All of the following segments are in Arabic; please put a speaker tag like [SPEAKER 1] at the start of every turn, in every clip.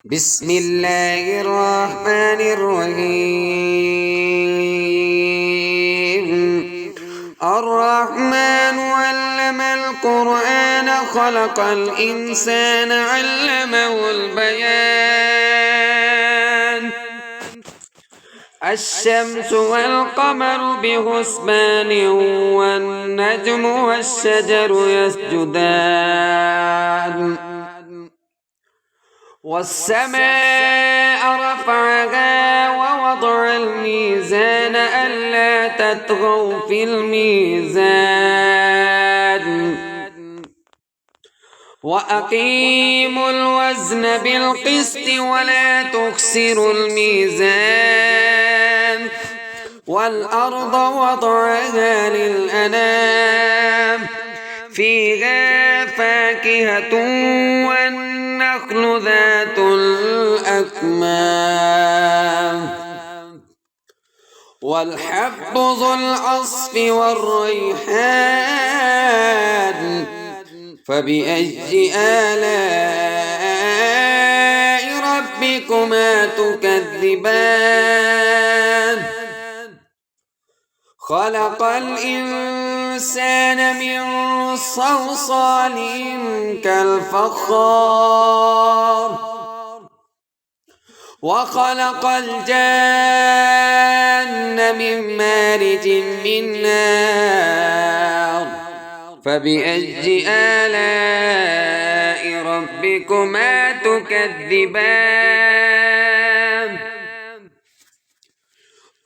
[SPEAKER 1] بسم الله الرحمن الرحيم. الرحمن علم القرآن خلق الإنسان علمه البيان. الشمس والقمر بحسبان والنجم والشجر يسجدان والسماء رفعها ووضع الميزان ألا تطغوا في الميزان وأقيموا الوزن بالقسط ولا تخسروا الميزان والأرض وضعها للأنام فيها فاكهة والنخل ذات الأكمام والحب ذو العصف والريحان فبأي آلاء ربكما تكذبان خلق الإنسان من صلصال كالفخار وخلق الجان من مارج من نار فبأي آلاء ربكما تكذبان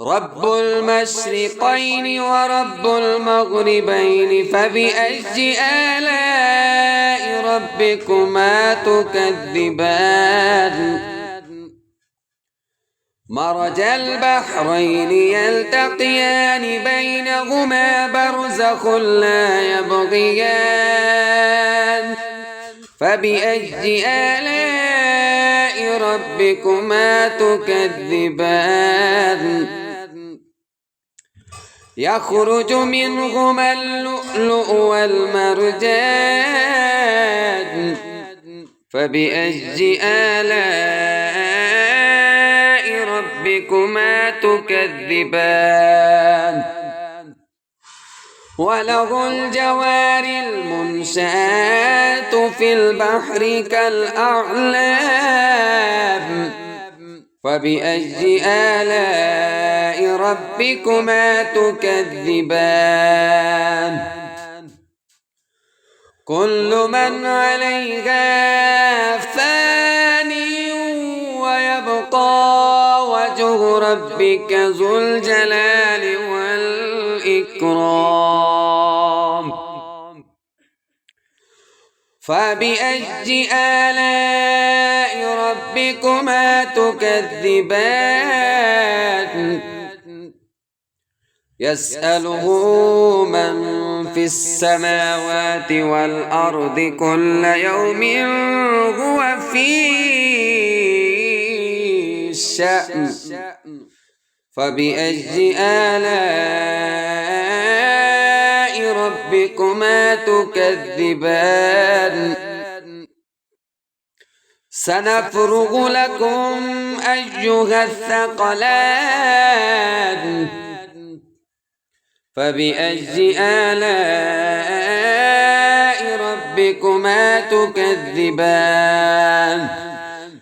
[SPEAKER 1] رب المشرقين ورب المغربين فبأي آلاء ربكما تكذبان مرج البحرين يلتقيان بينهما برزخ لا يبغيان فبأي آلاء ربكما تكذبان يخرج منهما اللؤلؤ والمرجان فبأي آلاء ربكما تكذبان وله الجوار المنشآت في البحر كالأعلام فبأي آلاء ربكما تكذبان كل من عليها فان ويبقى وجه ربك ذو الجلال والإكرام فبأي آلاء ربكما تكذبان يسأله من في السماوات والأرض كل يوم هو في شأن فبأي آلاء ربكما تكذبان سنفرغ لكم أيها الثقلان فبأي آلاء ربكما تكذبان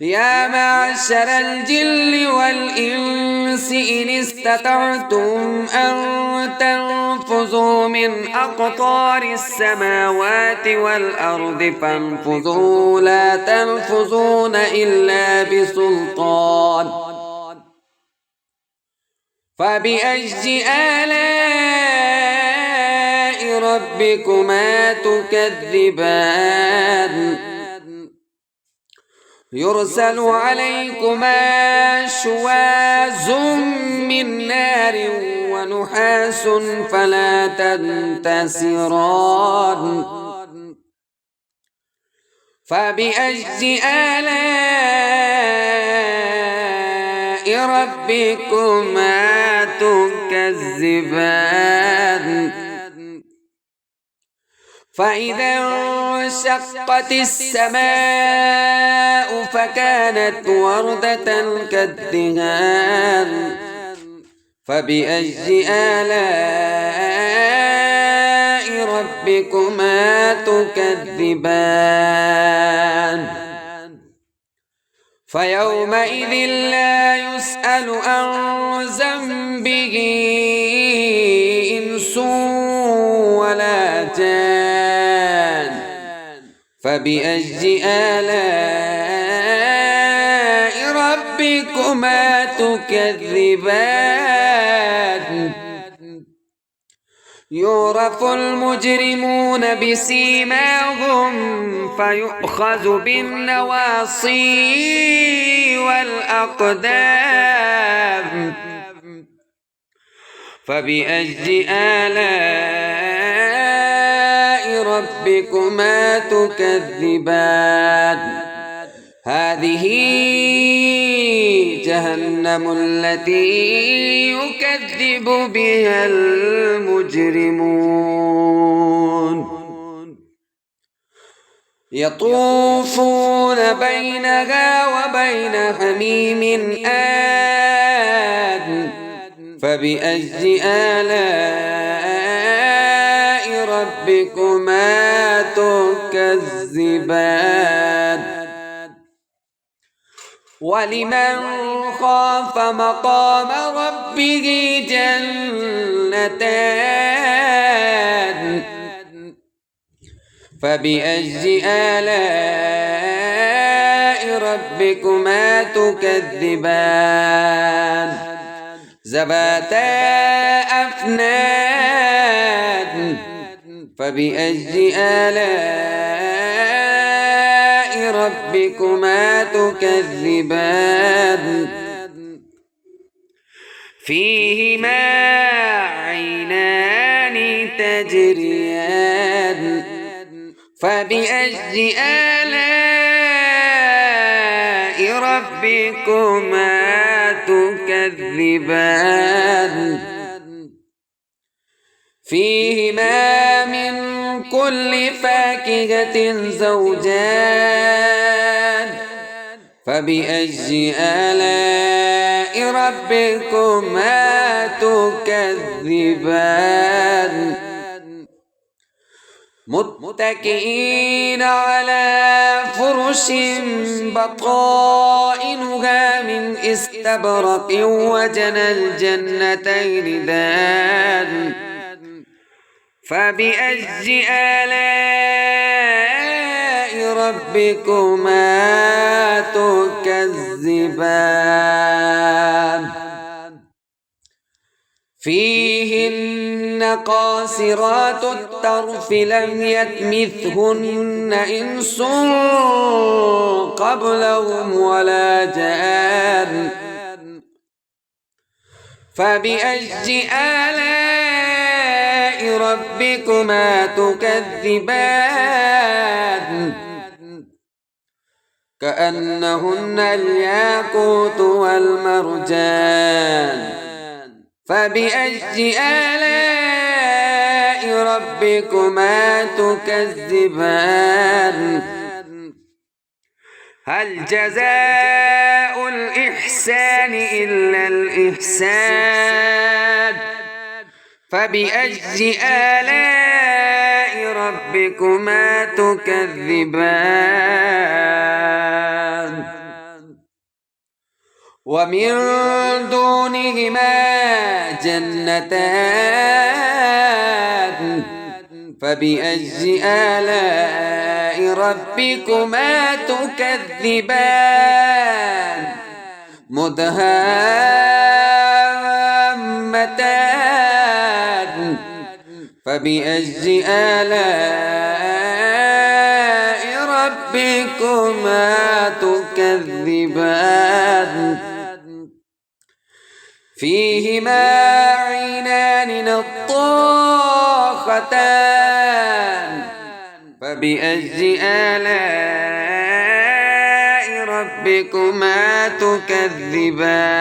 [SPEAKER 1] يا معشر الجن والإنس إن استطعتم أن تنفذوا من أقطار السماوات والأرض فانفذوا لا تنفذون إلا بسلطان فبأي آلاء ربكما تكذبان يرسل عليكما شواظ من نار ونحاس فلا تنتصران فبأي آلاء ربكما تكذبان فإذا انشقت السماء فكانت وردة كالدهان فبأي آلاء ربكما تكذبان فيومئذ لا يسأل عن ذنبه إنس ولا جان فبأي آلاء ربكما تكذبان يعرف المجرمون بسيماهم فيؤخذ بالنواصي والأقدام فبأي آلاء ربكما تكذبان هذه جهنم التي يكذب بها المجرمون يطوفون بينها وبين حميم آن فبأي آلاء ربكما تكذبان ولمن خاف مقام ربه جنتان فبأي آلاء ربكما تكذبان ذواتا أفنان فبأي آلاء ربكما تكذبان فيهما عينان تجريان فبأي آلاء ربكما تكذبان فيهما من كل فاكهة زوجان فبأي آلاء ربكما تكذبان متكئين على فرش بطائنها من استبرق وجنى الجنتين دان فبأي آلاء ربكما تكذبان فيهن قاصرات الطرف لم يطمثهن إنس قبلهم ولا جان فبأي آلاء ربكما تكذبان كأنهن الياقوت والمرجان فبأي آلاء ربكما تكذبان هل جزاء الإحسان إلا الإحسان فبأي آلاء ربكما تكذبان ومن دونهما جنتان فبأي آلاء ربكما تكذبان مدهامتان فبأي آلاء ربكما تكذبان فيهما عينان نضاختان فبأي آلاء ربكما تكذبان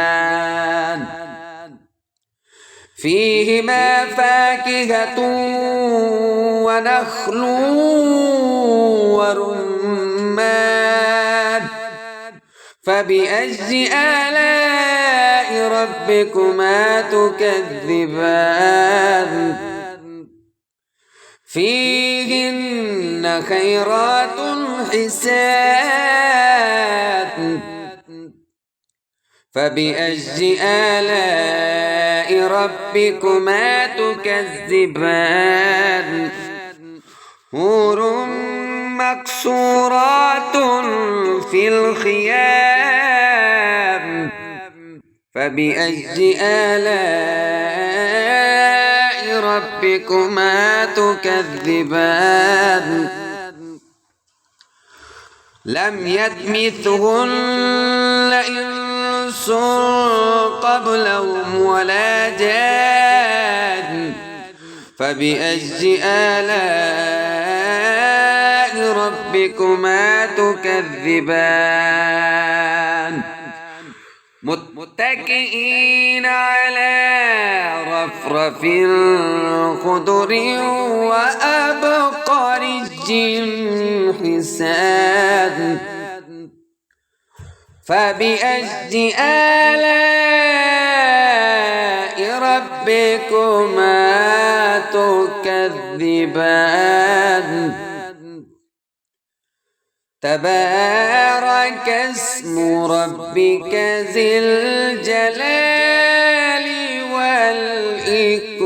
[SPEAKER 1] فيهما فاكهة ونخل ورمان فبأي آلاء ربكما تكذبان فيهن خيرات حسان فبأي آلاء ربكما تكذبان حور مقصورات في الخيام فبأي آلاء ربكما تكذبان لم يطمثهن إنس قبلهم ولا جان فبأي آلاء ربكما تكذبان متكئين على رفرف خضر وأبقرج حسان فبأي آلاء ربكما تكذبان تبارك اسم ربك ذي الجلال والإكرام